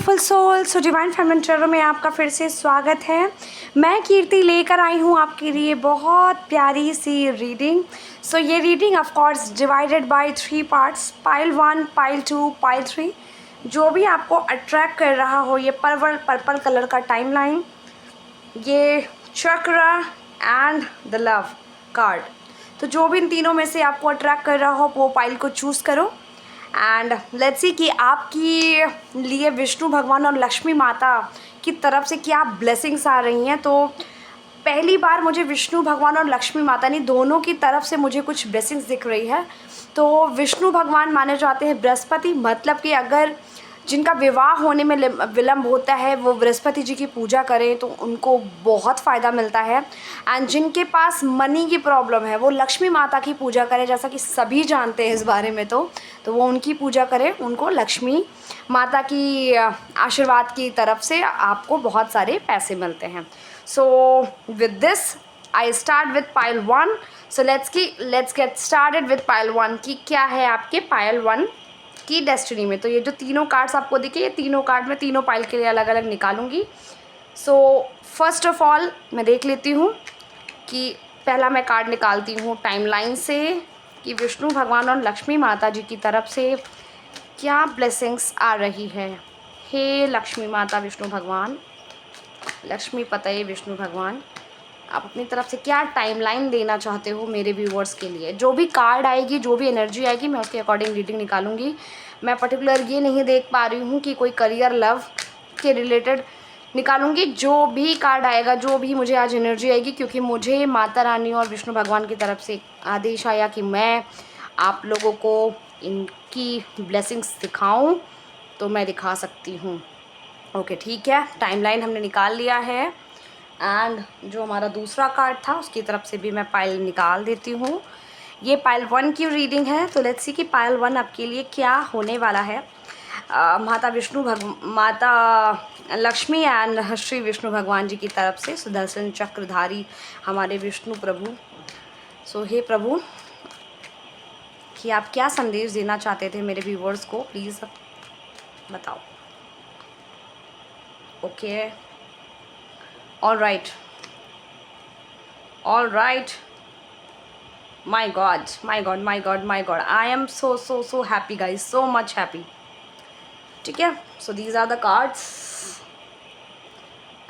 Beautiful soul. So divine feminine tarot में आपका फिर से स्वागत है। मैं कीर्ति लेकर आई हूँ आपके लिए बहुत प्यारी सी रीडिंग। सो ये reading of course divided by 3 parts, pile 1, pile 2, pile 3। जो भी आपको अट्रैक्ट कर रहा हो, ये पर्पल कलर का टाइमलाइन, ये चक्र एंड द लव कार्ड, तो जो भी इन तीनों में से आपको अट्रैक्ट कर रहा हो वो पाइल को चूज़ करो एंड लेट्स सी कि आपकी लिए विष्णु भगवान और लक्ष्मी माता की तरफ से क्या ब्लेसिंग्स आ रही हैं। तो पहली बार मुझे विष्णु भगवान और लक्ष्मी माता ने दोनों की तरफ से मुझे कुछ ब्लेसिंग्स दिख रही है। तो विष्णु भगवान माने जाते हैं बृहस्पति, मतलब कि अगर जिनका विवाह होने में विलम्ब होता है वो बृहस्पति जी की पूजा करें तो उनको बहुत फ़ायदा मिलता है। एंड जिनके पास मनी की प्रॉब्लम है वो लक्ष्मी माता की पूजा करें, जैसा कि सभी जानते हैं इस बारे में। तो वो उनकी पूजा करें, उनको लक्ष्मी माता की आशीर्वाद की तरफ से आपको बहुत सारे पैसे मिलते हैं। So with this I start with pile 1। So let's get started with pile 1 कि क्या है आपके पाइल 1 की डेस्टिनी में। तो ये जो तीनों कार्ड्स आपको दिखे, ये तीनों कार्ड मैं तीनों पाइल के लिए अलग अलग निकालूंगी। सो फर्स्ट ऑफ ऑल मैं देख लेती हूँ कि पहला मैं कार्ड निकालती हूँ टाइमलाइन से कि विष्णु भगवान और लक्ष्मी माता जी की तरफ से क्या ब्लेसिंग्स आ रही है। हे लक्ष्मी माता विष्णु भगवान, लक्ष्मी पते विष्णु भगवान, आप अपनी तरफ से क्या टाइमलाइन देना चाहते हो मेरे व्यूवर्स के लिए। जो भी कार्ड आएगी, जो भी एनर्जी आएगी, मैं उसके अकॉर्डिंग रीडिंग निकालूंगी। मैं पर्टिकुलर ये नहीं देख पा रही हूँ कि कोई करियर लव के रिलेटेड निकालूंगी। जो भी कार्ड आएगा, जो भी मुझे आज एनर्जी आएगी, क्योंकि मुझे माता रानी और विष्णु भगवान की तरफ से आदेश आया कि मैं आप लोगों को इनकी ब्लेसिंग्स दिखाऊँ, तो मैं दिखा सकती हूँ। ओके, ठीक है, टाइमलाइन हमने निकाल लिया है। एंड जो हमारा दूसरा कार्ड था उसकी तरफ से भी मैं पाइल निकाल देती हूँ। ये पाइल 1 की रीडिंग है। तो लेट्स सी कि पाइल 1 आपके लिए क्या होने वाला है। माता लक्ष्मी एंड श्री विष्णु भगवान जी की तरफ से सुदर्शन चक्रधारी हमारे विष्णु प्रभु। सो हे प्रभु, कि आप क्या संदेश देना चाहते थे मेरे व्यूवर्स को, प्लीज़ बताओ। Okay, all right, my god, I am so happy guys, so much happy। ठीक है, so these are the cards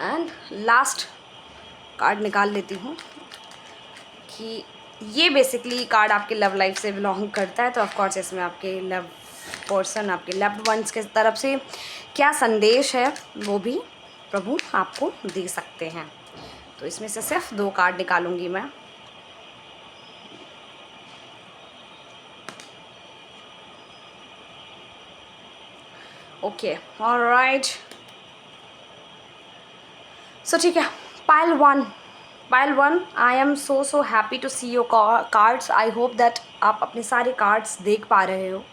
and last card निकाल लेती हूँ कि ये बेसिकली कार्ड आपके लव लाइफ से बिलोंग करता है। तो ऑफ कोर्स इसमें आपके लव पर्सन, आपके लव्ड वंस के तरफ से क्या संदेश है वो भी प्रभु आपको दे सकते हैं। तो इसमें से सिर्फ 2 कार्ड निकालूंगी मैं। ओके, ऑलराइट, सो ठीक है, pile 1, I am so happy to see your cards. I hope that आप अपने सारे कार्ड्स देख पा रहे हो।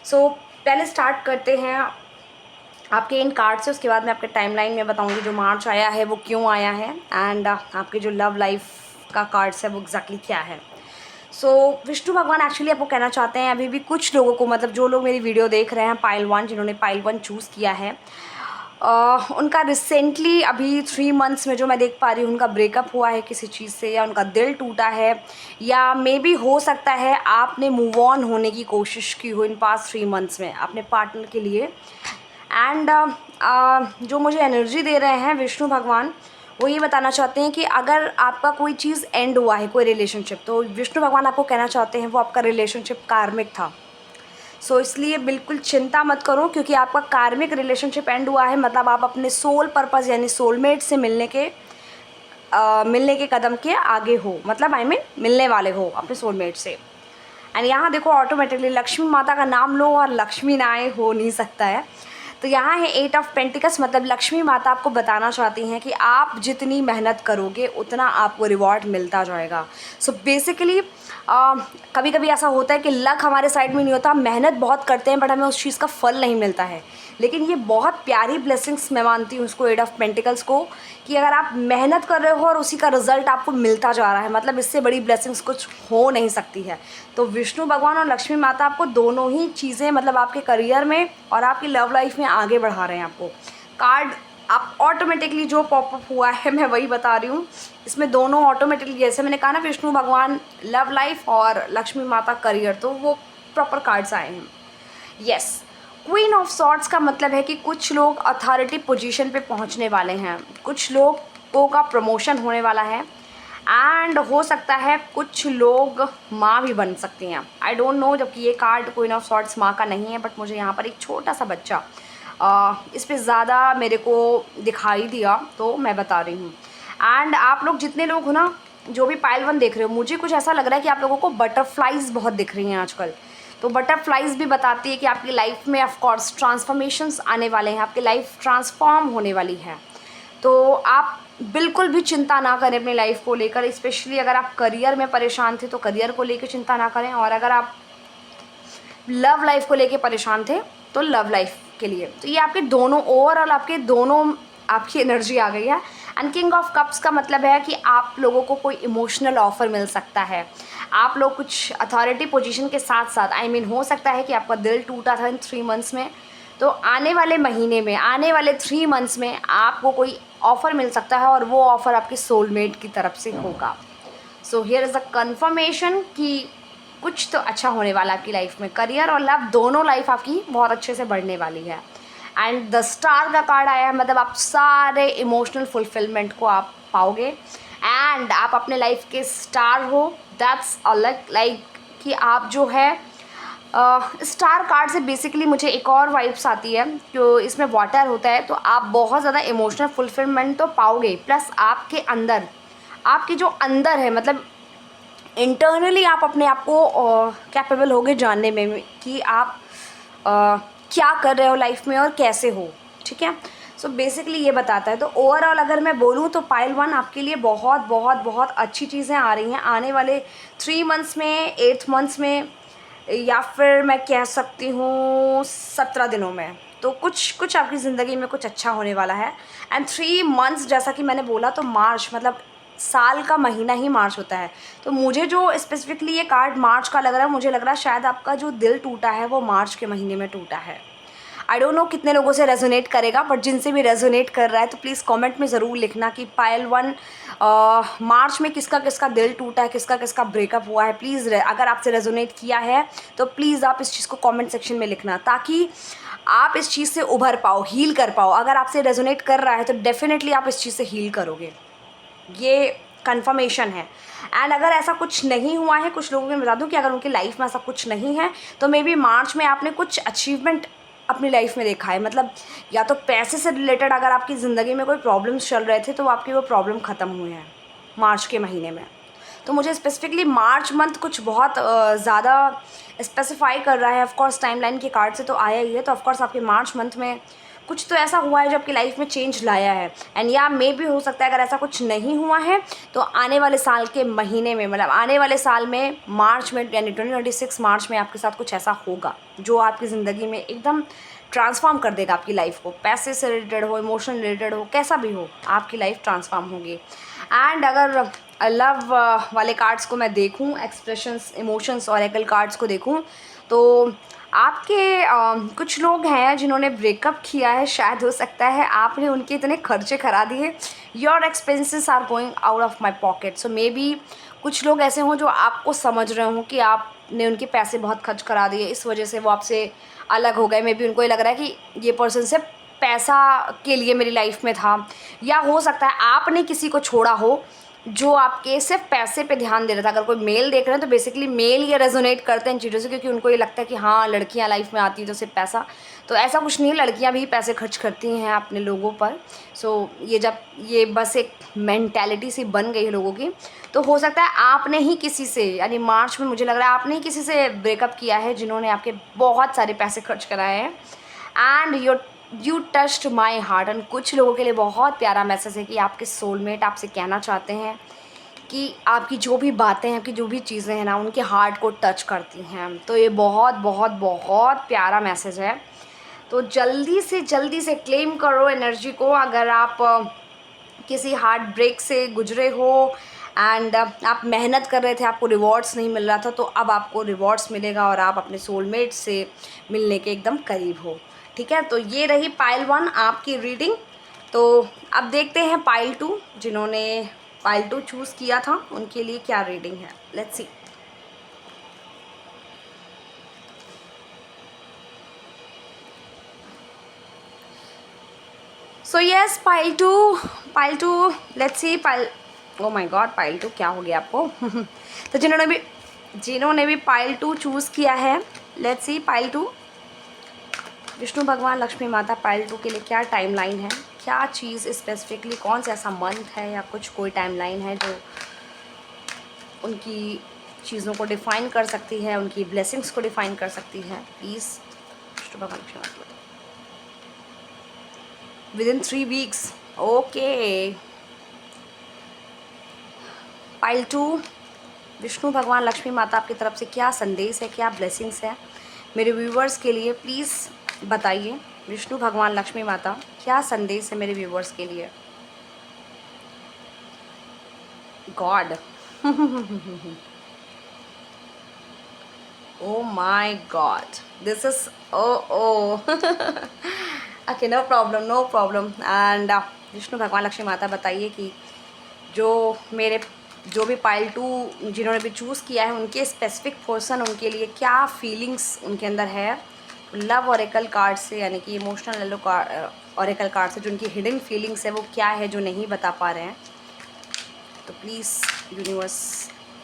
सो पहले स्टार्ट करते हैं आपके इन कार्ड से, उसके बाद मैं आपके टाइमलाइन में बताऊंगी जो मार्च आया है वो क्यों आया है एंड आपके जो लव लाइफ का कार्ड्स है वो एग्जैक्टली क्या है। सो विष्णु भगवान एक्चुअली आपको कहना चाहते हैं, अभी भी कुछ लोगों को, मतलब जो लोग मेरी वीडियो देख रहे हैं पाइल 1, जिन्होंने पाइल 1 चूज़ किया है, उनका रिसेंटली अभी 3 मंथ्स में जो मैं देख पा रही हूँ उनका ब्रेकअप हुआ है किसी चीज़ से, या उनका दिल टूटा है, या मे बी हो सकता है आपने मूव ऑन होने की कोशिश की हो इन पास्ट 3 मंथ्स में अपने पार्टनर के लिए। एंड जो मुझे एनर्जी दे रहे हैं विष्णु भगवान, वो ये बताना चाहते हैं कि अगर आपका कोई चीज़ एंड हुआ है, कोई रिलेशनशिप, तो विष्णु भगवान आपको कहना चाहते हैं वो आपका रिलेशनशिप कार्मिक था। सो इसलिए बिल्कुल चिंता मत करो, क्योंकि आपका कार्मिक रिलेशनशिप एंड हुआ है, मतलब आप अपने सोल पर्पस यानी सोलमेट से मिलने के कदम के आगे हो, मतलब मिलने वाले हो अपने सोलमेट से। एंड यहाँ देखो, ऑटोमेटिकली लक्ष्मी माता का नाम लो और लक्ष्मी ना आए, हो नहीं सकता है। तो यहाँ है 8 ऑफ पेंटिकल्स, मतलब लक्ष्मी माता आपको बताना चाहती हैं कि आप जितनी मेहनत करोगे उतना आपको रिवॉर्ड मिलता जाएगा। सो बेसिकली कभी कभी ऐसा होता है कि लक हमारे साइड में नहीं होता, हम मेहनत बहुत करते हैं बट हमें उस चीज़ का फल नहीं मिलता है। लेकिन ये बहुत प्यारी ब्लेसिंग्स मैं मानती हूँ उसको, 8 ऑफ पेंटिकल्स को, कि अगर आप मेहनत कर रहे हो और उसी का रिजल्ट आपको मिलता जा रहा है, मतलब इससे बड़ी ब्लेसिंग्स कुछ हो नहीं सकती है। तो विष्णु भगवान और लक्ष्मी माता आपको दोनों ही चीज़ें, मतलब आपके करियर में और आपकी लव लाइफ में आगे बढ़ा रहे हैं आपको। कार्ड आप ऑटोमेटिकली जो पॉपअप हुआ है मैं वही बता रही हूँ। इसमें दोनों ऑटोमेटिकली, जैसे मैंने कहा ना, विष्णु भगवान लव लाइफ और लक्ष्मी माता करियर, तो वो प्रॉपर कार्ड्स आए हैं। यस, क्वीन ऑफ सॉर्ड्स का मतलब है कि कुछ लोग अथॉरिटी पोजीशन पे पहुंचने वाले हैं, कुछ लोगों का प्रमोशन होने वाला है, एंड हो सकता है कुछ लोग माँ भी बन सकती हैं। आई डोंट नो, जबकि ये कार्ड क्वीन ऑफ सॉर्ड्स माँ का नहीं है, बट मुझे यहाँ पर एक छोटा सा बच्चा इस पर ज़्यादा मेरे को दिखाई दिया, तो मैं बता रही हूँ। एंड आप लोग जितने लोग हो ना, जो भी पाइल 1 देख रहे हो, मुझे कुछ ऐसा लग रहा है कि आप लोगों को बटरफ्लाइज बहुत दिख रही हैं आजकल। तो बटरफ्लाइज भी बताती है कि आपकी लाइफ में ऑफकोर्स ट्रांसफॉर्मेशंस आने वाले हैं, आपकी लाइफ ट्रांसफॉर्म होने वाली है। तो आप बिल्कुल भी चिंता ना करें अपनी लाइफ को लेकर, स्पेशली अगर आप करियर में परेशान थे तो करियर को लेकर चिंता ना करें, और अगर आप लव लाइफ को लेकर परेशान थे तो लव लाइफ के लिए। तो ये आपके दोनों, ओवरऑल आपके दोनों, आपकी एनर्जी आ गई है। एंड किंग ऑफ कप्स का मतलब है कि आप लोगों को कोई इमोशनल ऑफर मिल सकता है। आप लोग कुछ अथॉरिटी पोजीशन के साथ साथ, आई मीन हो सकता है कि आपका दिल टूटा था इन 3 मंथ्स में, तो आने वाले महीने में, आने वाले 3 मंथ्स में आपको कोई ऑफ़र मिल सकता है, और वो ऑफ़र आपके सोलमेट की तरफ से होगा। So here is a conformation कि कुछ तो अच्छा होने वाला आपकी लाइफ में। करियर और लव दोनों लाइफ आपकी बहुत अच्छे से बढ़ने वाली है। एंड द स्टार का कार्ड आया है, मतलब आप सारे इमोशनल फुलफिलमेंट को आप पाओगे, एंड आप अपने लाइफ के स्टार हो। दैट्स अलग, लाइक कि आप जो है स्टार कार्ड से बेसिकली मुझे एक और वाइब्स आती है, जो इसमें वाटर होता है, तो आप बहुत ज़्यादा इमोशनल फुलफिलमेंट तो पाओगे, प्लस आपके अंदर, आपके जो अंदर है, मतलब इंटरनली आप अपने आप को कैपेबल होगे जानने में कि आप क्या कर रहे हो लाइफ में और कैसे हो। ठीक है, सो बेसिकली ये बताता है। तो ओवरऑल अगर मैं बोलूँ तो पाइल 1 आपके लिए बहुत बहुत बहुत अच्छी चीज़ें आ रही हैं आने वाले 3 मंथ्स में, 8 मंथ्स में, या फिर मैं कह सकती हूँ 17 दिनों में। तो कुछ आपकी ज़िंदगी में कुछ अच्छा होने वाला है। एंड 3 मंथ्स, जैसा कि मैंने बोला, तो मार्च, मतलब साल का महीना ही मार्च होता है। तो मुझे जो स्पेसिफिकली ये कार्ड मार्च का लग रहा है, मुझे लग रहा है शायद आपका जो दिल टूटा है वो मार्च के महीने में टूटा है। आई डोंट नो कितने लोगों से रेजोनेट करेगा, बट जिनसे भी रेजोनेट कर रहा है तो प्लीज़ कमेंट में ज़रूर लिखना कि पायल 1 मार्च में किसका किसका दिल टूटा है, किसका किसका ब्रेकअप हुआ है। प्लीज़ अगर आपसे रेजोनेट किया है तो प्लीज़ आप इस चीज़ को कमेंट सेक्शन में लिखना, ताकि आप इस चीज़ से उभर पाओ, हील कर पाओ। अगर आपसे रेजोनेट कर रहा है तो डेफिनेटली आप इस चीज़ से हील करोगे, ये कंफर्मेशन है। एंड अगर ऐसा कुछ नहीं हुआ है, कुछ लोगों को मैं बता दूं कि अगर उनकी लाइफ में ऐसा कुछ नहीं है, तो मे बी मार्च में आपने कुछ अचीवमेंट अपनी लाइफ में देखा है। मतलब या तो पैसे से रिलेटेड अगर आपकी ज़िंदगी में कोई प्रॉब्लम्स चल रहे थे तो आपके वो प्रॉब्लम ख़त्म हुए हैं मार्च के महीने में। तो मुझे स्पेसिफिकली मार्च मंथ कुछ बहुत ज़्यादा स्पेसिफाई कर रहा है। ऑफकोर्स टाइमलाइन के कार्ड से तो आया ही है, तो ऑफकोर्स आपके मार्च मंथ में कुछ तो ऐसा हुआ है जो आपकी लाइफ में चेंज लाया है। एंड या मे भी हो सकता है अगर ऐसा कुछ नहीं हुआ है तो आने वाले साल के महीने में, मतलब आने वाले साल में मार्च में, यानी 2026 मार्च में आपके साथ कुछ ऐसा होगा जो आपकी ज़िंदगी में एकदम ट्रांसफॉर्म कर देगा आपकी लाइफ को। पैसे से रिलेटेड हो, इमोशन रिलेटेड हो, कैसा भी हो, आपकी लाइफ ट्रांसफॉर्म होगी। एंड अगर लव वाले कार्ड्स को मैं देखूं, एक्सप्रेशंस, इमोशंस और एकल कार्ड्स को देखूं, तो आपके कुछ लोग हैं जिन्होंने ब्रेकअप किया है। शायद हो सकता है आपने उनके इतने खर्चे करा दिए, your expenses are going out of my pocket. So maybe कुछ लोग ऐसे हों जो आपको समझ रहे हों कि आपने उनके पैसे बहुत खर्च करा दिए, इस वजह से वो आपसे अलग हो गए। मे बी उनको ये लग रहा है कि ये पर्सन सिर्फ पैसा के लिए मेरी लाइफ में था, या हो सकता है आपने किसी को छोड़ा हो जो आपके सिर्फ पैसे पे ध्यान दे रहा था। अगर कोई मेल देख रहे हैं तो बेसिकली मेल ये रेजोनेट करते हैं इन चीज़ों से, क्योंकि उनको ये लगता है कि हाँ लड़कियां लाइफ में आती हैं तो सिर्फ पैसा। तो ऐसा कुछ नहीं है, लड़कियां भी पैसे खर्च करती हैं अपने लोगों पर। सो ये बस एक मेंटालिटी सी बन गई है लोगों की। तो हो सकता है आपने ही किसी से, यानी मार्च में मुझे लग रहा है आपने ही किसी से ब्रेकअप किया है जिन्होंने आपके बहुत सारे पैसे खर्च कराए हैं। And you touched my heart. And कुछ लोगों के लिए बहुत प्यारा मैसेज है कि आपके सोलमेट आपसे कहना चाहते हैं कि आपकी जो भी बातें हैं, आपकी जो भी चीज़ें हैं ना, उनके हार्ट को टच करती हैं। तो ये बहुत बहुत बहुत प्यारा मैसेज है। तो जल्दी से क्लेम करो एनर्जी को। अगर आप किसी हार्ट ब्रेक से गुजरे हो एंड आप मेहनत कर रहे थे, आपको रिवॉर्ड्स नहीं मिल रहा था, तो अब आपको रिवॉर्ड्स मिलेगा और आप अपने सोलमेट से मिलने के एकदम करीब हो। ठीक है, तो ये रही पाइल 1 आपकी रीडिंग। तो अब देखते हैं पाइल 2, जिन्होंने पाइल 2 चूज़ किया था उनके लिए क्या रीडिंग है। Let's see. So yes, pile 2, let's see pile, O my God, pile 2 क्या हो गया आपको? तो जिन्होंने भी पाइल 2 चूज़ किया है, लेट्स सी पाइल 2, विष्णु भगवान, लक्ष्मी माता, पाइल 2 के लिए क्या टाइमलाइन है, क्या चीज़ स्पेसिफिकली, कौन सा ऐसा मंथ है या कुछ कोई टाइमलाइन है जो उनकी चीज़ों को डिफ़ाइन कर सकती है, उनकी ब्लेसिंग्स को डिफ़ाइन कर सकती है। प्लीज़ विष्णु भगवान, लक्ष्मी माता, within 3 weeks. Okay, pile 2, Vishnu भगवान, लक्ष्मी माता आपकी तरफ से क्या संदेश है, क्या ब्लेसिंग्स है मेरे व्यूवर्स के लिए, प्लीज़ बताइए। विष्णु भगवान, लक्ष्मी माता, क्या संदेश है मेरे व्यूवर्स के लिए। God, oh my god, this is, oh okay, no problem and Vishnu भगवान, लक्ष्मी माता, बताइए कि जो भी पाइल 2 जिन्होंने भी चूज़ किया है उनके स्पेसिफिक पर्सन, उनके लिए क्या फीलिंग्स उनके अंदर है लव ऑरेकल कार्ड से, यानी कि इमोशनल येलो ऑरेकल कार्ड से जो उनकी हिडन फीलिंग्स है वो क्या है जो नहीं बता पा रहे हैं। तो प्लीज़ यूनिवर्स,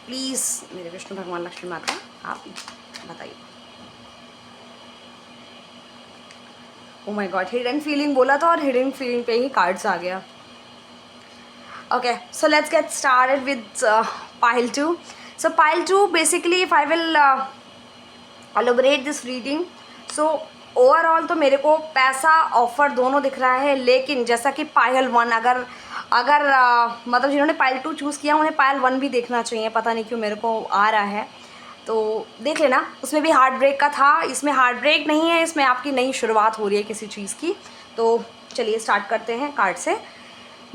प्लीज़ मेरे विष्णु भगवान, लक्ष्मी माता, आप बताइए। ओ माय गॉड, हिडन फीलिंग बोला था और हिडन फीलिंग पे ही कार्ड्स आ गया। Okay, so let's get started with pile 2. So pile 2, basically if I will elaborate this reading, so overall तो मेरे को पैसा ऑफर दोनों दिख रहा है, लेकिन जैसा कि पायल 1, अगर मतलब जिन्होंने पायल 2 चूज़ किया उन्हें पायल 1 भी देखना चाहिए, पता नहीं क्यों मेरे को आ रहा है, तो देख लेना। उसमें भी हार्ट ब्रेक का था, इसमें हार्ट ब्रेक नहीं है, इसमें आपकी नई शुरुआत हो रही है किसी चीज़ की। तो चलिए स्टार्ट करते हैं कार्ड से।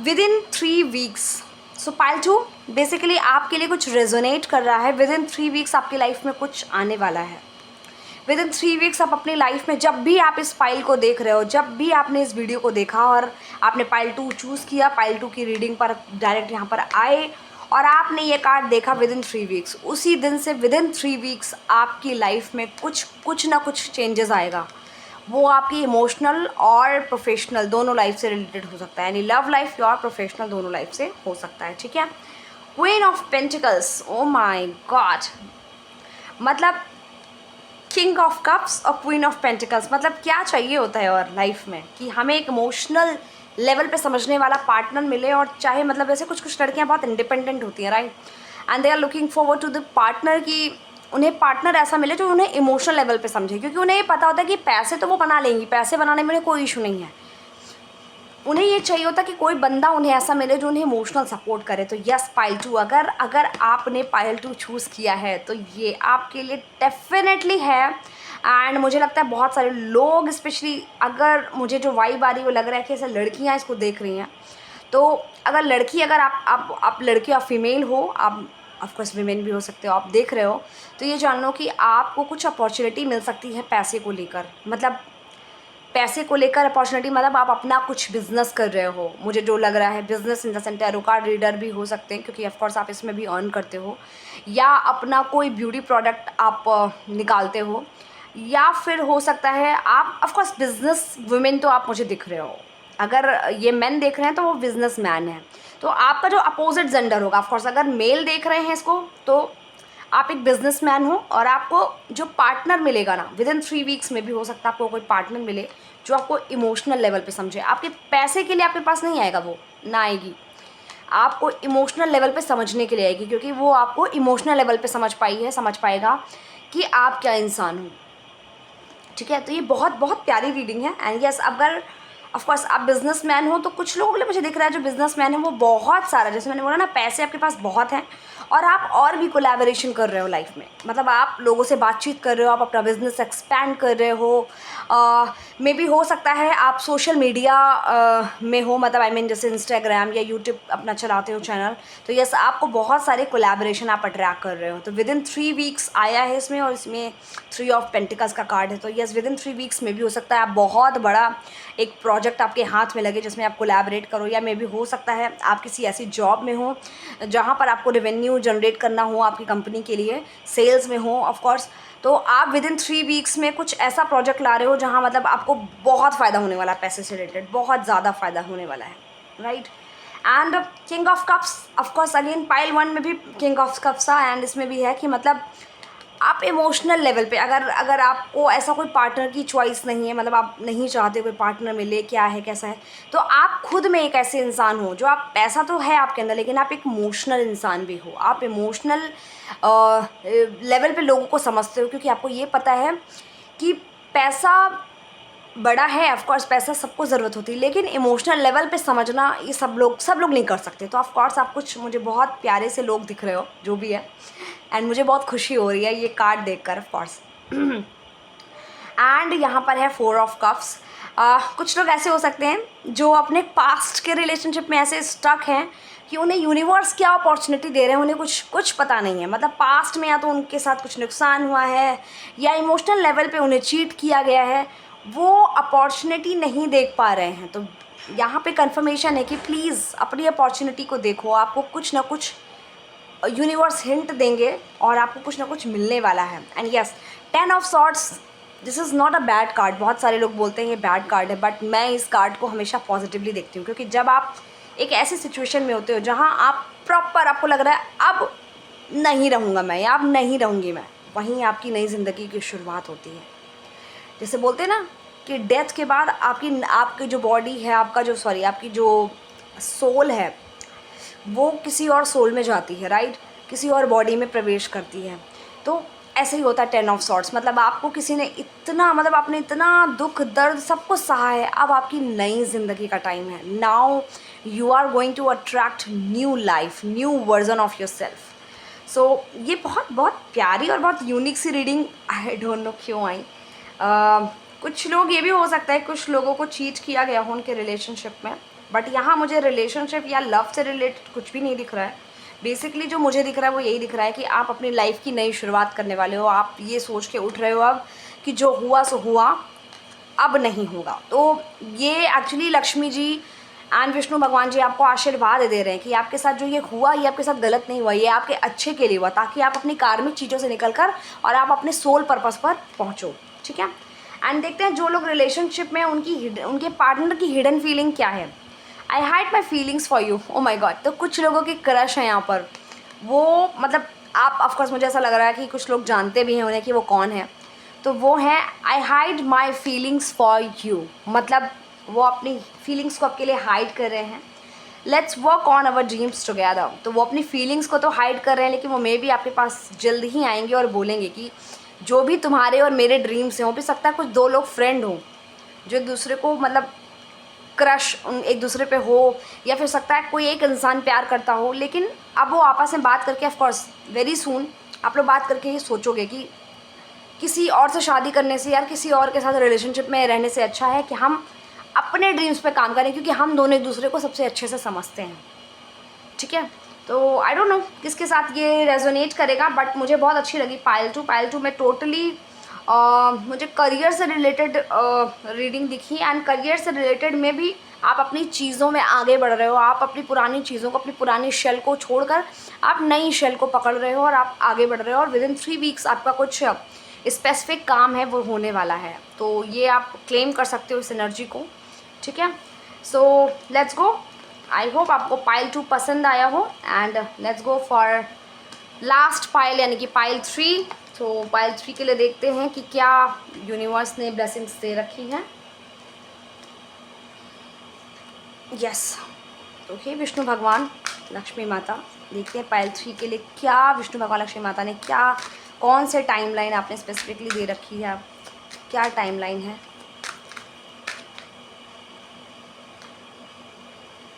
विदिन 3 वीक्स, सो पाइल 2 बेसिकली आपके लिए कुछ रेजोनेट कर रहा है। विदिन 3 वीक्स आपकी लाइफ में कुछ आने वाला है। विदिन 3 वीक्स आप अपनी लाइफ में, जब भी आप इस पाइल को देख रहे हो, जब भी आपने इस वीडियो को देखा और आपने पाइल 2 चूज़ किया, पाइल 2 की रीडिंग पर डायरेक्ट यहाँ पर आए और आपने ये कार्ड देखा विदिन 3 वीक्स, उसी दिन से विदिन 3 वीक्स आपकी लाइफ में कुछ ना कुछ चेंजेस आएगा। वो आपकी इमोशनल और प्रोफेशनल दोनों लाइफ से रिलेटेड हो सकता है, यानी लव लाइफ और प्रोफेशनल दोनों लाइफ से हो सकता है, ठीक है। Queen of pentacles, O my God, मतलब किंग ऑफ कप्स और क्वीन ऑफ पेंटिकल्स, मतलब क्या चाहिए होता है और लाइफ में कि हमें एक इमोशनल लेवल पे समझने वाला पार्टनर मिले, और चाहे मतलब जैसे कुछ लड़कियां बहुत इंडिपेंडेंट होती हैं, right, and they are looking forward to the partner, कि उन्हें पार्टनर ऐसा मिले जो उन्हें इमोशनल लेवल पे समझे, क्योंकि उन्हें ये पता होता है कि पैसे तो वो बना लेंगी, पैसे बनाने में उन्हें कोई इशू नहीं है। उन्हें ये चाहिए होता कि कोई बंदा उन्हें ऐसा मिले जो उन्हें इमोशनल सपोर्ट करे। तो यस पाइल 2, अगर आपने पाइल 2 चूज़ किया है तो ये आपके लिए डेफिनेटली है। एंड मुझे लगता है बहुत सारे लोग, स्पेशली अगर मुझे जो वाइब आ रही है वो लग रहा है कि ऐसे लड़कियां इसको देख रही हैं, तो अगर लड़की, अगर आप लड़की, आप फीमेल हो, आप ऑफकोर्स वीमेन भी हो सकते हो, आप देख रहे हो, तो ये जान लो कि आपको कुछ अपॉर्चुनिटी मिल सकती है पैसे को लेकर, मतलब पैसे को लेकर अपॉर्चुनिटी, मतलब आप अपना कुछ बिजनेस कर रहे हो, मुझे जो लग रहा है business in the sense tarot card reader भी हो सकते हैं, क्योंकि ऑफकोर्स आप इसमें भी अर्न करते हो, या अपना कोई ब्यूटी प्रोडक्ट आप निकालते हो, या फिर हो सकता है आप ऑफकोर्स बिजनेस वुमेन, तो आप मुझे दिख रहे हो, अगर ये मैन देख रहे हैं तो वो बिजनेस मैन है, तो आपका जो अपोजिट जेंडर होगा, ऑफकोर्स अगर मेल देख रहे हैं इसको तो आप एक बिजनेसमैन हो, और आपको जो पार्टनर मिलेगा ना विदिन 3 वीक्स में भी हो सकता है आपको कोई पार्टनर मिले जो आपको इमोशनल लेवल पे समझे। आपके पैसे के लिए आपके पास नहीं आएगा, वो ना आएगी, आपको इमोशनल लेवल पे समझने के लिए आएगी, क्योंकि वो आपको इमोशनल लेवल पे समझ पाएगा कि आप क्या इंसान हो, ठीक है। तो ये बहुत बहुत प्यारी रीडिंग है। एंड यस, अगर ऑफ कोर्स आप बिजनेसमैन हो, तो कुछ लोगों के लिए मुझे दिख रहा है जो बिजनेसमैन है वो बहुत सारा, जैसे मैंने बोला ना, पैसे आपके पास बहुत हैं और आप और भी कोलैबोरेशन कर रहे हो लाइफ में, मतलब आप लोगों से बातचीत कर रहे हो, आप अपना बिजनेस एक्सपैंड कर रहे हो। मे बी हो सकता है आप सोशल मीडिया में हो, मतलब आई मीन जैसे इंस्टाग्राम या यूट्यूब अपना चलाते हो चैनल, तो यस आपको बहुत सारे कोलैबोरेशन आप अट्रैक्ट कर रहे हो। तो विद इन 3 वीक्स आया है इसमें, और इसमें 3 ऑफ पेंटिकल्स का कार्ड है, तो यस विद इन 3 वीक्स में भी हो सकता है आप बहुत बड़ा एक प्रोजेक्ट आपके हाथ में लगे जिसमें आप कोलैबोरेट करो, या मे बी हो सकता है आप किसी ऐसी जॉब में हो जहाँ पर आपको रेवेन्यू जनरेट करना हो आपकी कंपनी के लिए, सेल्स में हो ऑफ कोर्स। तो आप विद इन 3 वीक्स में कुछ ऐसा प्रोजेक्ट ला रहे हो जहाँ मतलब आपको बहुत फ़ायदा होने वाला है, पैसे से रिलेटेड बहुत ज़्यादा फ़ायदा होने वाला है, right. And king of cups, of course again pile 1 में भी किंग ऑफ कप्स था, एंड इसमें भी है कि मतलब आप इमोशनल लेवल पे, अगर आपको ऐसा कोई पार्टनर की चॉइस नहीं है, मतलब आप नहीं चाहते कोई पार्टनर मिले, क्या है कैसा है, तो आप खुद में एक ऐसे इंसान हो जो, आप पैसा तो है आपके अंदर लेकिन आप एक इमोशनल इंसान भी हो, आप इमोशनल लेवल पे लोगों को समझते हो, क्योंकि आपको ये पता है कि पैसा बड़ा है, ऑफ कोर्स पैसा सबको ज़रूरत होती है, लेकिन इमोशनल लेवल पे समझना ये सब लोग नहीं कर सकते। तो ऑफ कोर्स आप कुछ मुझे बहुत प्यारे से लोग दिख रहे हो जो भी है, एंड मुझे बहुत खुशी हो रही है ये कार्ड देखकर ऑफ कोर्स। एंड यहाँ पर है 4 ऑफ कप्स। कुछ लोग ऐसे हो सकते हैं जो अपने पास्ट के रिलेशनशिप में ऐसे स्टक हैं कि उन्हें यूनिवर्स क्या अपॉर्चुनिटी दे रहे हैं उन्हें कुछ पता नहीं है, मतलब पास्ट में या तो उनके साथ कुछ नुकसान हुआ है या इमोशनल लेवल पे उन्हें चीट किया गया है, वो अपॉर्चुनिटी नहीं देख पा रहे हैं। तो यहाँ पे कंफर्मेशन है कि प्लीज़ अपनी अपॉर्चुनिटी को देखो, आपको कुछ ना कुछ यूनिवर्स हिंट देंगे और आपको कुछ ना कुछ मिलने वाला है। And yes 10 of sorts, this is not a bad card. बहुत सारे लोग बोलते हैं ये बैड कार्ड है, बट मैं इस कार्ड को हमेशा पॉजिटिवली देखती हूँ, क्योंकि जब आप एक ऐसी सिचुएशन में होते हो जहाँ आप प्रॉपर आपको लग रहा है अब नहीं रहूँगा मैं या अब नहीं रहूँगी मैं, वहीं आपकी नई ज़िंदगी की शुरुआत होती है। जैसे बोलते हैं ना कि डेथ के बाद आपकी जो बॉडी है, आपकी जो सोल है वो किसी और सोल में जाती है, राइट, किसी और बॉडी में प्रवेश करती है। तो ऐसे ही होता है 10 ऑफ सॉर्ट्स, मतलब आपको किसी ने इतना, मतलब आपने इतना दुख दर्द सब कुछ सहा है, अब आपकी नई ज़िंदगी का टाइम है। Now you are going to attract new life, new version of your self so बहुत बहुत प्यारी और बहुत यूनिक सी रीडिंग, आई डोंट नो क्यों आई। कुछ लोग ये भी हो सकता है कुछ लोगों को चीट किया गया हो उनके रिलेशनशिप में, बट यहाँ मुझे रिलेशनशिप या लव से रिलेटेड कुछ भी नहीं दिख रहा है। बेसिकली जो मुझे दिख रहा है वो यही दिख रहा है कि आप अपनी लाइफ की नई शुरुआत करने वाले हो। आप ये सोच के उठ रहे हो अब कि जो हुआ सो हुआ, अब नहीं होगा। तो ये एक्चुअली लक्ष्मी जी एंड विष्णु भगवान जी आपको आशीर्वाद दे रहे हैं कि आपके साथ जो ये हुआ ये आपके साथ गलत नहीं हुआ, ये आपके अच्छे के लिए हुआ, ताकि आप अपनी कार्मिक चीज़ों से निकल कर और आप अपने सोल पर्पस पर पहुँचो, ठीक है। एंड देखते हैं जो लोग रिलेशनशिप में उनके पार्टनर की हिडन फीलिंग क्या है। I hide my feelings for you, oh my God. तो कुछ लोगों की क्रश है यहाँ पर, वो मतलब आप ऑफकोर्स मुझे ऐसा लग रहा है कि कुछ लोग जानते भी हैं उन्हें कि वो कौन है। तो वो हैं आई hide my feelings for you, मतलब वो अपनी फीलिंग्स को आपके लिए हाइड कर रहे हैं। Let's work on our dreams together. तो वो अपनी फीलिंग्स को तो हाइड कर रहे हैं, लेकिन वो मे भी आपके पास जल्द ही आएंगे और बोलेंगे कि जो भी तुम्हारे और मेरे ड्रीम्स हैं, हो भी सकता है कुछ 2 लोग फ्रेंड हो जो एक दूसरे को मतलब क्रश एक दूसरे पे हो, या फिर सकता है कोई एक इंसान प्यार करता हो, लेकिन अब वो आपस में बात करके ऑफकोर्स वेरी सून आप लोग बात करके ये सोचोगे कि किसी और से शादी करने से, यार किसी और के साथ रिलेशनशिप में रहने से अच्छा है कि हम अपने ड्रीम्स पे काम करें, क्योंकि हम दोनों एक दूसरे को सबसे अच्छे से समझते हैं, ठीक है। तो आई डोंट नो किसके साथ ये रेजोनेट करेगा, बट मुझे बहुत अच्छी लगी पाइल टू में टोटली मुझे करियर से रिलेटेड रीडिंग दिखी। एंड करियर से रिलेटेड में भी आप अपनी चीज़ों में आगे बढ़ रहे हो, आप अपनी पुरानी चीज़ों को, अपनी पुरानी शेल को छोड़कर आप नई शेल को पकड़ रहे हो और आप आगे बढ़ रहे हो, और विद इन 3 वीक्स आपका कुछ स्पेसिफिक काम है वो होने वाला है। तो ये आप क्लेम कर सकते हो इस एनर्जी को, ठीक है। So let's go, I hope आपको पाइल 2 पसंद आया हो, and let's go for last pile यानी कि पाइल 3। तो पाइल 3 के लिए देखते हैं कि क्या यूनिवर्स ने ब्लेसिंग्स दे रखी हैं। यस, तो हे विष्णु भगवान लक्ष्मी माता, देखते हैं पाइल 3 के लिए क्या विष्णु भगवान लक्ष्मी माता ने क्या, कौन से टाइमलाइन आपने स्पेसिफिकली दे रखी है, क्या टाइमलाइन है।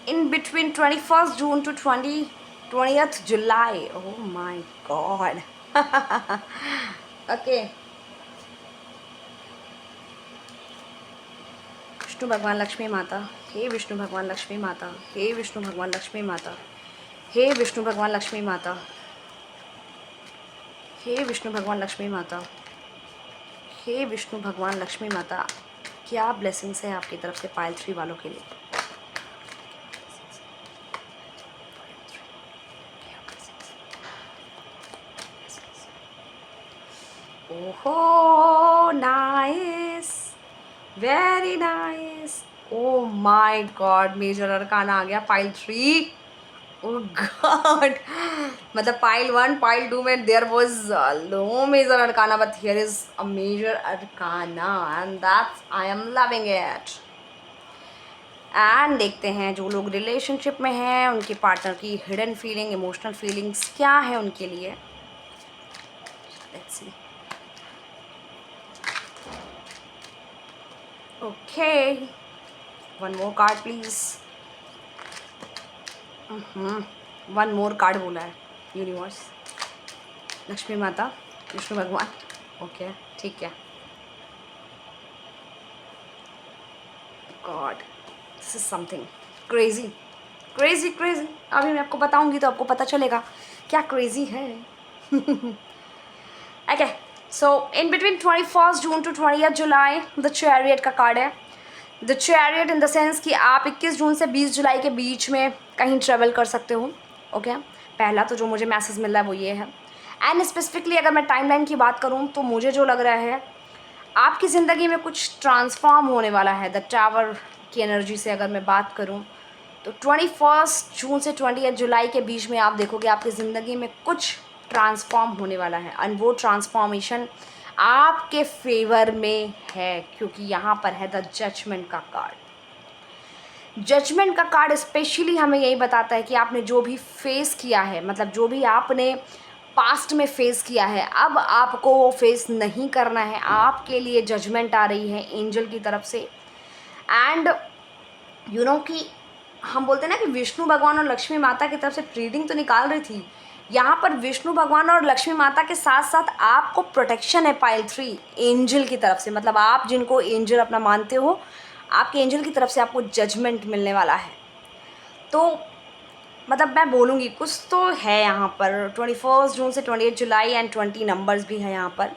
in between 21st June to 20th July. Oh my God. Okay. Vishnu भगवान लक्ष्मी माता, हे विष्णु भगवान लक्ष्मी माता, हे विष्णु भगवान लक्ष्मी माता, हे विष्णु भगवान लक्ष्मी माता, हे विष्णु भगवान लक्ष्मी माता, हे विष्णु भगवान लक्ष्मी माता। क्या ब्लेसिंग्स है आपकी तरफ से पाइल 3 वालों के लिए। ओहो nice, very nice. Oh my god, major arcana आ गया पाइल 3। ओह गॉड, मतलब पाइल 1 पाइल 2 में there was no major arcana, but here is a major arcana and that's I am loving it. And देखते हैं जो लोग relationship में हैं उनके पार्टनर की हिडन फीलिंग, इमोशनल फीलिंग्स क्या है उनके लिए। Let's see. Okay, one more card please. One more card बोला है यूनिवर्स। लक्ष्मी माता, विष्णु भगवान। ओके ठीक है। God, this is something crazy crazy crazy. अभी मैं आपको बताऊंगी तो आपको पता चलेगा क्या क्रेजी है। Okay, so in between 21st June to 20th July the chariot का कार्ड है। The chariot in the sense कि आप 21 जून से 20 जुलाई के बीच में कहीं ट्रेवल कर सकते हो। ओके, पहला तो जो मुझे मैसेज मिल रहा है वो ये है। एंड स्पेसिफिकली अगर मैं टाइमलाइन की बात करूँ तो मुझे जो लग रहा है आपकी ज़िंदगी में कुछ ट्रांसफॉर्म होने वाला है। द टावर की एनर्जी से अगर मैं बात करूँ तो 21 जून से 20 जुलाई के बीच में आप देखोगे आपकी ज़िंदगी में कुछ ट्रांसफॉर्म होने वाला है। एंड वो ट्रांसफॉर्मेशन आपके फेवर में है, क्योंकि यहाँ पर है द जजमेंट का कार्ड। जजमेंट का कार्ड स्पेशली हमें यही बताता है कि आपने जो भी फेस किया है, मतलब जो भी आपने पास्ट में फेस किया है, अब आपको वो फेस नहीं करना है। आपके लिए जजमेंट आ रही है एंजल की तरफ से। एंड यू नो कि हम बोलते हैं ना कि विष्णु भगवान और लक्ष्मी माता की तरफ से रीडिंग तो निकाल रही थी, यहाँ पर विष्णु भगवान और लक्ष्मी माता के साथ साथ आपको प्रोटेक्शन है पाइल 3 एंजल की तरफ से। मतलब आप जिनको एंजल अपना मानते हो, आपके एंजल की तरफ से आपको जजमेंट मिलने वाला है। तो मतलब मैं बोलूँगी कुछ तो है यहाँ पर। 21 जून से 28 जुलाई एंड 20 नंबर्स भी हैं यहाँ पर।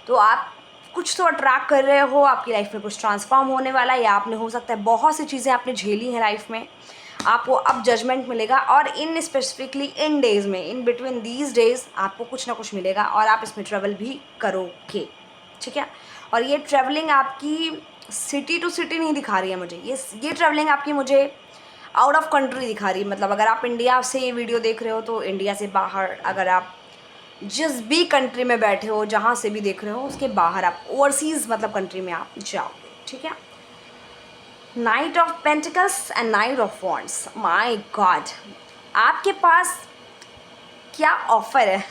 तो आप कुछ तो अट्रैक्ट कर रहे हो, आपकी लाइफ में कुछ ट्रांसफॉर्म होने वाला है, या आपने हो सकता है बहुत सी चीज़ें आपने झेली हैं लाइफ में, आपको अब जजमेंट मिलेगा। और इन स्पेसिफिकली इन डेज़ में, इन बिटवीन दीज डेज़ आपको कुछ ना कुछ मिलेगा और आप इसमें ट्रैवल भी करोगे, ठीक है। और ये ट्रैवलिंग आपकी सिटी टू सिटी नहीं दिखा रही है मुझे, ये ट्रैवलिंग आपकी मुझे आउट ऑफ कंट्री दिखा रही है। मतलब अगर आप इंडिया से ये वीडियो देख रहे हो तो इंडिया से बाहर, अगर आप जिस भी कंट्री में बैठे हो, जहाँ से भी देख रहे हो, उसके बाहर आप ओवरसीज़ मतलब कंट्री में आप जाओगे, ठीक है। Night of pentacles and night of wands, my God, आपके पास क्या ऑफ़र है।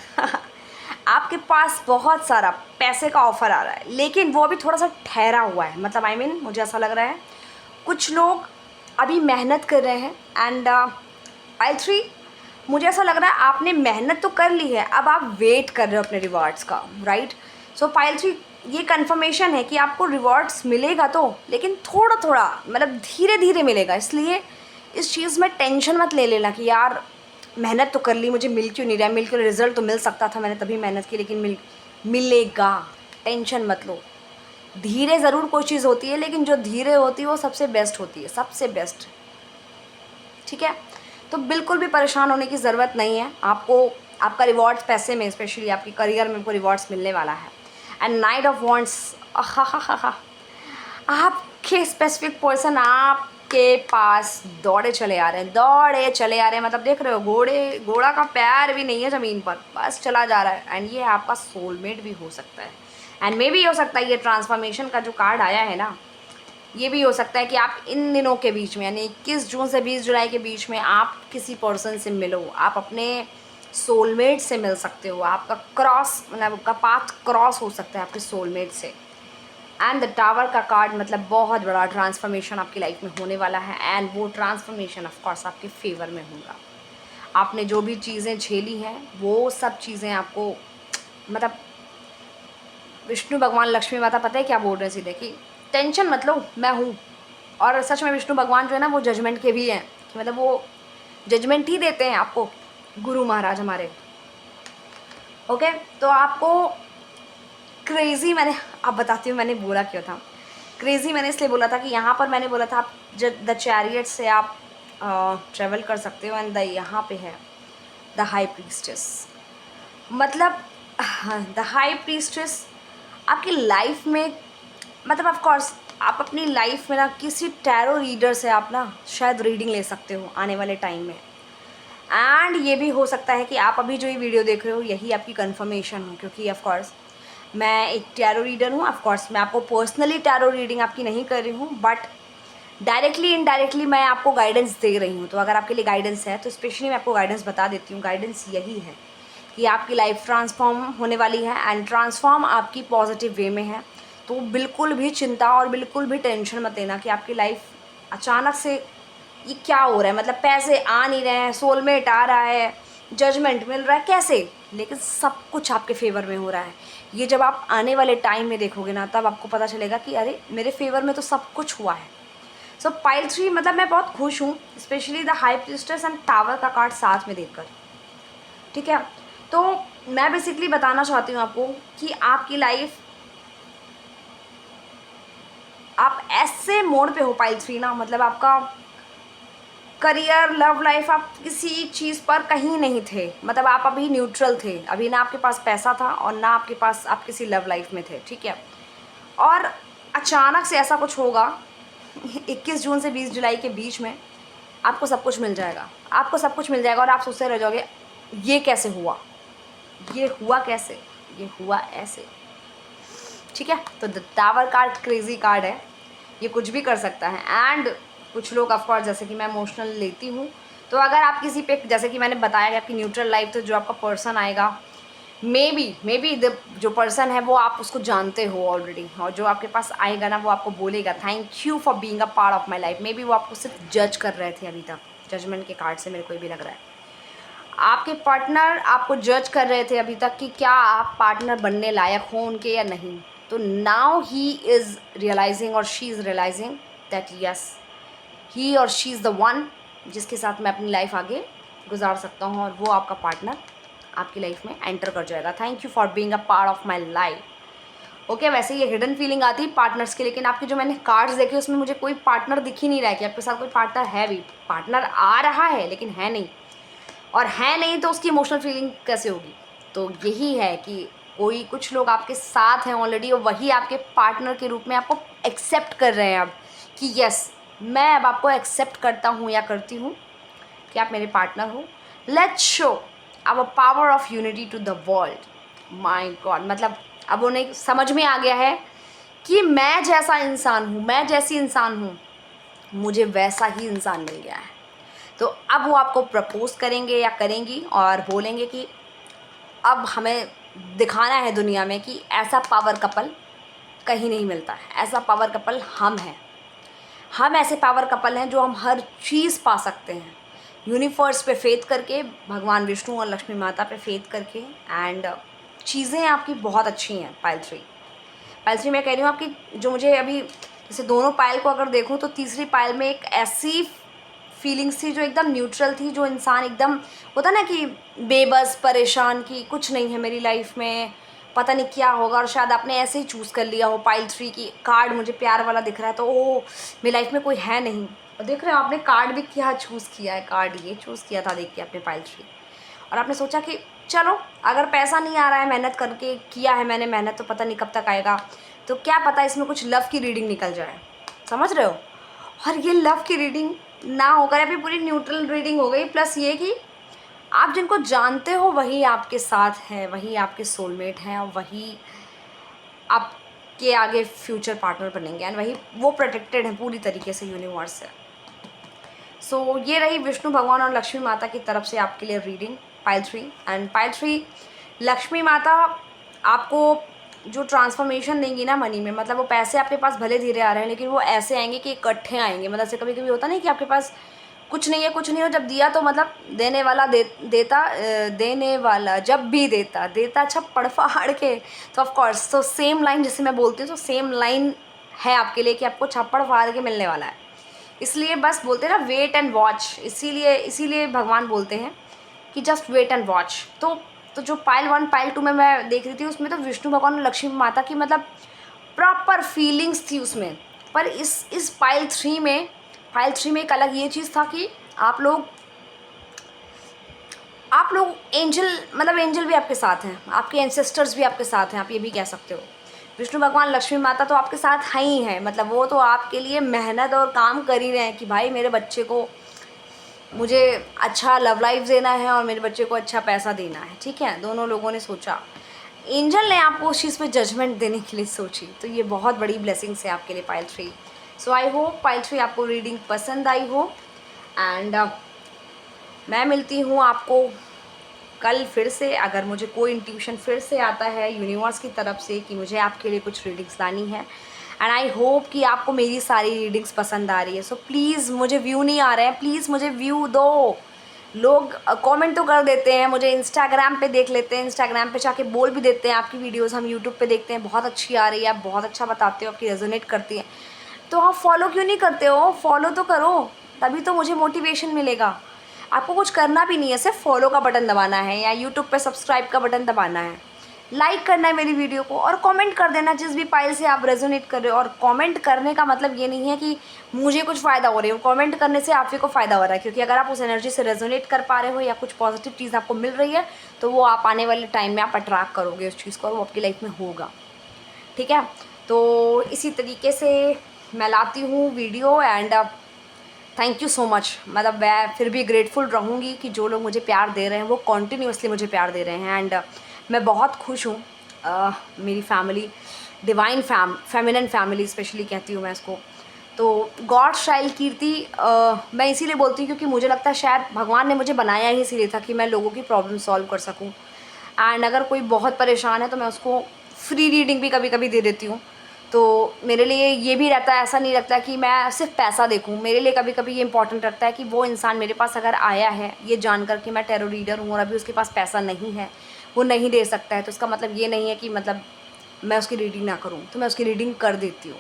आपके पास बहुत सारा पैसे का ऑफ़र आ रहा है, लेकिन वो अभी थोड़ा सा ठहरा हुआ है। मतलब आई मीन मुझे ऐसा लग रहा है कुछ लोग अभी मेहनत कर रहे हैं। एंड पाइल 3 मुझे ऐसा लग रहा है आपने मेहनत तो कर ली है, अब आप वेट कर रहे हो अपने रिवॉर्ड्स का, राइट। सो पाइल 3 ये कंफर्मेशन है कि आपको रिवॉर्ड्स मिलेगा तो, लेकिन थोड़ा थोड़ा मतलब धीरे धीरे मिलेगा। इसलिए इस चीज़ में टेंशन मत ले लेना कि यार मेहनत तो कर ली, मुझे मिल क्यों नहीं रहा है, मिल क्यों, रिजल्ट तो मिल सकता था, मैंने तभी मेहनत की, लेकिन मिलेगा। टेंशन मत लो। धीरे ज़रूर कोई चीज़ होती है, लेकिन जो धीरे होती है वो सबसे बेस्ट होती है, सबसे बेस्ट, ठीक है। तो बिल्कुल भी परेशान होने की ज़रूरत नहीं है। आपको आपका रिवॉर्ड्स पैसे में, स्पेशली आपके करियर में आपको रिवॉर्ड्स मिलने वाला है। एंड नाइट ऑफ वॉन्ड्स, आपके स्पेसिफिक पर्सन आपके पास दौड़े चले आ रहे हैं, दौड़े चले आ रहे हैं। मतलब देख रहे हो घोड़ा का पैर भी नहीं है ज़मीन पर, बस चला जा रहा है। एंड ये आपका सोलमेट भी हो सकता है। एंड मे भी हो सकता है ये ट्रांसफॉर्मेशन का जो कार्ड आया है ना, ये भी हो सकता है कि आप इन दिनों के बीच में, यानी 21 जून से 20 जुलाई के बीच में आप किसी पर्सन से मिलो, आप अपने सोलमेट से मिल सकते हो। आपका क्रॉस, मतलब आपका पाथ क्रॉस हो सकता है आपके सोलमेट से। एंड द टावर का कार्ड मतलब बहुत बड़ा ट्रांसफॉर्मेशन आपकी लाइफ में होने वाला है, एंड वो ट्रांसफॉर्मेशन ऑफ कोर्स आपके फेवर में होगा। आपने जो भी चीज़ें झेली हैं वो सब चीज़ें आपको मतलब विष्णु भगवान लक्ष्मी माता पता है क्या बोल रहे हैं सीधे कि टेंशन मत लो, मैं हूँ। और सच में विष्णु भगवान जो है ना वो जजमेंट के भी हैं, कि मतलब वो जजमेंट ही देते हैं आपको, गुरु महाराज हमारे। ओके, तो आपको क्रेज़ी मैंने आप बताती हूँ मैंने बोला क्यों था। क्रेज़ी मैंने इसलिए बोला था कि यहाँ पर मैंने बोला था आप द चैरियट से आप ट्रेवल कर सकते हो, एंड द यहाँ पे है द हाई प्रीस्टेस। मतलब द हाई प्रीस्टेस आपकी लाइफ में मतलब ऑफ कोर्स आप अपनी लाइफ में ना किसी टैरो रीडर से आप ना शायद रीडिंग ले सकते हो आने वाले टाइम में। एंड ये भी हो सकता है कि आप अभी जो ये वीडियो देख रहे हो यही आपकी कंफर्मेशन हो, क्योंकि ऑफ कोर्स मैं एक टैरो रीडर हूँ। ऑफ कोर्स मैं आपको पर्सनली टैरो रीडिंग आपकी नहीं कर रही हूँ, बट डायरेक्टली इनडायरेक्टली मैं आपको गाइडेंस दे रही हूँ। तो अगर आपके लिए गाइडेंस है तो स्पेशली मैं आपको गाइडेंस बता देती हूँ। गाइडेंस यही है कि आपकी लाइफ ट्रांसफॉर्म होने वाली है, एंड ट्रांसफॉर्म आपकी पॉजिटिव वे में है। तो बिल्कुल भी चिंता और बिल्कुल भी टेंशन मत लेना कि आपकी लाइफ अचानक से ये क्या हो रहा है, मतलब पैसे आ नहीं रहे हैं, सोलमेट आ रहा है, जजमेंट मिल रहा है, कैसे, लेकिन सब कुछ आपके फेवर में हो रहा है। ये जब आप आने वाले टाइम में देखोगे ना तब आपको पता चलेगा कि अरे मेरे फेवर में तो सब कुछ हुआ है। सो पाइल 3 मतलब मैं बहुत खुश हूँ, specially the high priestess and tower का कार्ड साथ में देखकर। ठीक है, तो मैं बेसिकली बताना चाहती हूँ आपको कि आपकी लाइफ आप ऐसे मोड़ पे हो पाइल 3 ना, मतलब आपका करियर, लव लाइफ, आप किसी चीज़ पर कहीं नहीं थे। मतलब आप अभी न्यूट्रल थे, अभी ना आपके पास पैसा था और ना आपके पास आप किसी लव लाइफ में थे। ठीक है, और अचानक से ऐसा कुछ होगा 21 जून से 20 जुलाई के बीच में आपको सब कुछ मिल जाएगा। आपको सब कुछ मिल जाएगा और आप सोचते रह जाओगे ये कैसे हुआ, ये हुआ कैसे, ये हुआ ऐसे। ठीक है, तो the tower card crazy card है, ये कुछ भी कर सकता है। एंड कुछ लोग ऑफकोर्स जैसे कि मैं इमोशनल लेती हूँ, तो अगर आप किसी पे जैसे कि मैंने बताया कि आपकी न्यूट्रल लाइफ, तो जो आपका पर्सन आएगा मे बी जो पर्सन है वो आप उसको जानते हो ऑलरेडी, और जो आपके पास आएगा ना वो आपको बोलेगा thank you for being a part of my life. May be वो आपको सिर्फ जज कर रहे थे अभी तक, जजमेंट के कार्ड से मेरे को भी लग रहा है आपके पार्टनर आपको जज कर रहे थे अभी तक कि क्या आप पार्टनर बनने लायक हो उनके या नहीं। तो नाउ ही इज़ रियलाइजिंग और she is realizing that yes he और शी इज़ द वन जिसके साथ मैं अपनी लाइफ आगे गुजार सकता हूँ, और वो आपका पार्टनर आपकी लाइफ में एंटर कर जाएगा। Thank you for being a part of my life. Okay, वैसे ये हिडन फीलिंग आती है पार्टनर्स की, लेकिन आपके जो मैंने कार्ड्स देखे उसमें मुझे कोई पार्टनर दिख ही नहीं रहा है कि आपके साथ कोई पार्टनर है भी। पार्टनर आ रहा है लेकिन है नहीं, और है नहीं तो उसकी इमोशनल फीलिंग कैसे होगी। तो यही है कि कोई कुछ लोग आपके साथ हैं ऑलरेडी और वही आपके पार्टनर के रूप में आपको एक्सेप्ट कर रहे हैं अब, कि यस मैं अब आपको एक्सेप्ट करता हूँ या करती हूँ कि आप मेरे पार्टनर हो। Let's show our power of unity to the world. My God, मतलब अब उन्हें समझ में आ गया है कि मैं जैसा इंसान हूँ, मैं जैसी इंसान हूँ, मुझे वैसा ही इंसान मिल गया है। तो अब वो आपको प्रपोज करेंगे या करेंगी और बोलेंगे कि अब हमें दिखाना है दुनिया में कि ऐसा पावर कपल कहीं नहीं मिलता है, ऐसा पावर कपल हम हैं। हम ऐसे पावर कपल हैं जो हम हर चीज़ पा सकते हैं यूनिवर्स पे फेथ करके, भगवान विष्णु और लक्ष्मी माता पे फेथ करके। एंड चीज़ें आपकी बहुत अच्छी हैं पायल 3। पायल 3 मैं कह रही हूँ आपकी, जो मुझे अभी जैसे दोनों पायल को अगर देखूँ तो तीसरी पायल में एक ऐसी फीलिंग्स थी जो एकदम न्यूट्रल थी, जो इंसान एकदम होता ना कि बेबस परेशान की कुछ नहीं है मेरी लाइफ में, पता नहीं क्या होगा, और शायद आपने ऐसे ही चूज़ कर लिया हो पाइल 3 की कार्ड मुझे प्यार वाला दिख रहा है तो ओ मेरी लाइफ में कोई है नहीं। और देख रहे हो आपने कार्ड भी क्या चूज़ किया है, कार्ड ये चूज़ किया था देख के आपने पाइल 3, और आपने सोचा कि चलो अगर पैसा नहीं आ रहा है, मेहनत करके किया है मैंने मेहनत, तो पता नहीं कब तक आएगा, तो क्या पता इसमें कुछ लव की रीडिंग निकल जाए। समझ रहे हो, और ये लव की रीडिंग ना होकर अभी पूरी न्यूट्रल रीडिंग हो गई, प्लस ये कि आप जिनको जानते हो वही आपके साथ है, वही आपके सोलमेट हैं, और वही आपके आगे फ्यूचर पार्टनर बनेंगे, एंड वही वो प्रोटेक्टेड हैं पूरी तरीके से यूनिवर्स से। सो ये रही विष्णु भगवान और लक्ष्मी माता की तरफ से आपके लिए reading pile 3। And pile 3 Lakshmi माता आपको जो ट्रांसफॉर्मेशन देंगी ना मनी में, मतलब वो पैसे आपके पास भले धीरे आ रहे हैं लेकिन वो ऐसे आएंगे कि इकट्ठे आएंगे। मतलब से कभी कभी होता नहीं कि आपके पास कुछ नहीं है, कुछ नहीं हो, जब दिया तो मतलब देने वाला देने वाला जब भी देता छप्पड़ फाड़ के। तो ऑफ कोर्स तो सेम लाइन जैसे मैं बोलती हूँ, तो सेम लाइन है आपके लिए कि आपको छप्पड़ फाड़ के मिलने वाला है। इसलिए बस बोलते हैं ना वेट एंड वॉच, इसीलिए भगवान बोलते हैं कि जस्ट वेट एंड वॉच। तो जो पाइल 1 पाइल 2 में मैं देख रही थी, उसमें तो विष्णु भगवान और लक्ष्मी माता की मतलब प्रॉपर फीलिंग्स थी उसमें। पर इस पाइल 3 में एक अलग ये चीज़ था कि आप लोग एंजल, मतलब एंजल भी आपके साथ हैं, आपके एंसेस्टर्स भी आपके साथ हैं, आप ये भी कह सकते हो। विष्णु भगवान लक्ष्मी माता तो आपके साथ हैं ही हैं, मतलब वो तो आपके लिए मेहनत और काम कर ही रहे हैं कि भाई मेरे बच्चे को, मुझे अच्छा लव लाइफ देना है और मेरे बच्चे को अच्छा पैसा देना है। ठीक है, दोनों लोगों ने सोचा, एंजल ने आपको उस चीज़ पे जजमेंट देने के लिए सोची। तो ये बहुत बड़ी ब्लेसिंग्स है आपके लिए pile 3। So I hope pile 3 आपको रीडिंग पसंद आई हो। एंड मैं मिलती हूँ आपको कल फिर से। अगर मुझे कोई इंट्यूशन फिर से आता है यूनिवर्स की तरफ से कि मुझे आपके लिए कुछ रीडिंग्स लानी है, एंड आई होप कि आपको मेरी सारी रीडिंग्स पसंद आ रही है। सो प्लीज़, मुझे व्यू नहीं आ रहे हैं, प्लीज़ मुझे व्यू दो। लोग कमेंट तो कर देते हैं, मुझे इंस्टाग्राम पे देख लेते हैं, इंस्टाग्राम पे जाके बोल भी देते हैं आपकी वीडियोस हम यूट्यूब पे देखते हैं बहुत अच्छी आ रही है, आप बहुत अच्छा बताते हो, आपकी रेजोनेट करती है। तो आप फॉलो क्यों नहीं करते हो? फॉलो तो करो, तभी तो मुझे मोटिवेशन मिलेगा। आपको कुछ करना भी नहीं है, सिर्फ फॉलो का बटन दबाना है या यूट्यूब पे सब्सक्राइब का बटन दबाना है, लाइक करना है मेरी वीडियो को, और कमेंट कर देना जिस भी पाइल से आप रेजोनेट कर रहे हो। और कमेंट करने का मतलब ये नहीं है कि मुझे कुछ फ़ायदा हो रही हो, कमेंट करने से आप ही को फ़ायदा हो रहा है, क्योंकि अगर आप उस एनर्जी से रेजोनेट कर पा रहे हो या कुछ पॉजिटिव चीज़ आपको मिल रही है, तो वो आप आने वाले टाइम में आप अट्रैक्ट करोगे उस चीज़ को और वो आपकी लाइफ में होगा। ठीक है, तो इसी तरीके से मैं लाती हूँ video. And thank you so much. मतलब मैं फिर भी ग्रेटफुल रहूँगी कि जो लोग मुझे प्यार दे रहे हैं वो कॉन्टीन्यूसली मुझे प्यार दे रहे हैं। एंड मैं बहुत खुश हूँ। मेरी family divine feminine family specially कहती हूँ मैं इसको। तो गॉड चाइल्ड कीर्ति मैं इसीलिए बोलती हूँ क्योंकि मुझे लगता है शायद भगवान ने मुझे बनाया ही इसीलिए था कि मैं लोगों की प्रॉब्लम सॉल्व कर सकूँ। एंड अगर कोई बहुत परेशान है तो मैं उसको फ्री रीडिंग भी कभी कभी दे देती हूँ। तो मेरे लिए ये भी रहता है, ऐसा नहीं लगता कि मैं सिर्फ पैसा देखूँ। मेरे लिए कभी कभी ये इंपॉर्टेंट रखता है कि वो इंसान मेरे पास अगर आया है ये जानकर कि मैं टैरो रीडर हूँ और अभी उसके पास पैसा नहीं है, वो नहीं दे सकता है, तो इसका मतलब ये नहीं है कि मतलब मैं उसकी रीडिंग ना करूँ। तो मैं उसकी रीडिंग कर देती हूँ,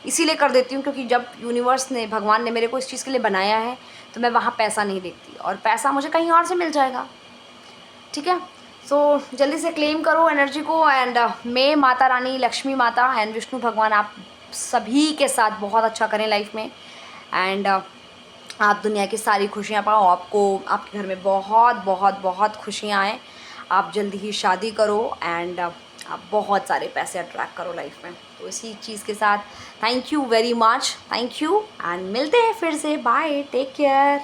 इसीलिए कर देती हूँ क्योंकि जब यूनिवर्स ने, भगवान ने मेरे को इस चीज़ के लिए बनाया है तो मैं वहाँ पैसा नहीं देखती, और पैसा मुझे कहीं और से मिल जाएगा। ठीक है, सो जल्दी से क्लेम करो एनर्जी को। एंड मैं माता रानी, लक्ष्मी माता एंड विष्णु भगवान आप सभी के साथ बहुत अच्छा करें लाइफ में। एंड आप दुनिया की सारी खुशियाँ पाओ, आपको आपके घर में बहुत बहुत बहुत खुशियाँ आएँ, आप जल्दी ही शादी करो एंड आप बहुत सारे पैसे अट्रैक्ट करो लाइफ में। तो इसी चीज़ के साथ thank you very much, thank you, and मिलते हैं फिर से। Bye, take care.